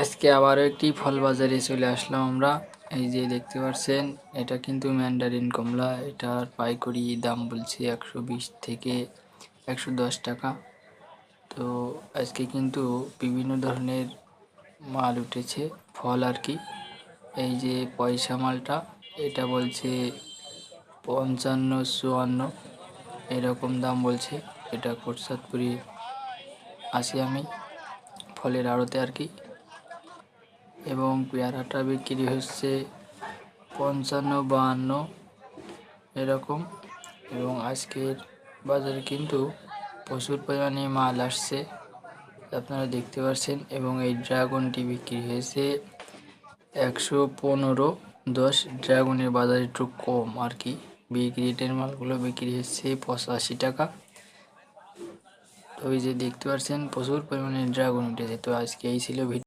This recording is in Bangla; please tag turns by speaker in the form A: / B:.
A: আজকে আবারও একটি ফল বাজারে চলে আসলাম আমরা। এই যে দেখতে পাচ্ছেন, এটা কিন্তু ম্যান্ডারিন কমলা। এটার পাইকারি দাম বলছে 120 থেকে 110 টাকা। তো আজকে কিন্তু বিভিন্ন ধরনের মাল উঠেছে, ফল আর কি। এই যে পয়সা মালটা, এটা বলছে 55-54 এরকম দাম বলছে। এটা কোটসাদপুরে আসি আমি ফলের আড়তে আর কি। এবং পেয়ারাটা বিক্রি হচ্ছে 55-52 এরকম। এবং আজকের বাজারে কিন্তু প্রচুর পরিমাণে মাল আসছে, আপনারা দেখতে পাচ্ছেন। এবং এই ড্রাগনটি বিক্রি হয়েছে 115-10। ড্রাগনের বাজার একটু কম আর কি। বিক্রিটের মালগুলো বিক্রি হচ্ছে 85 টাকা। তো এই যে দেখতে পাচ্ছেন প্রচুর পরিমাণে ড্রাগন উঠেছে। তো আজকে এই ছিল ভিডিও।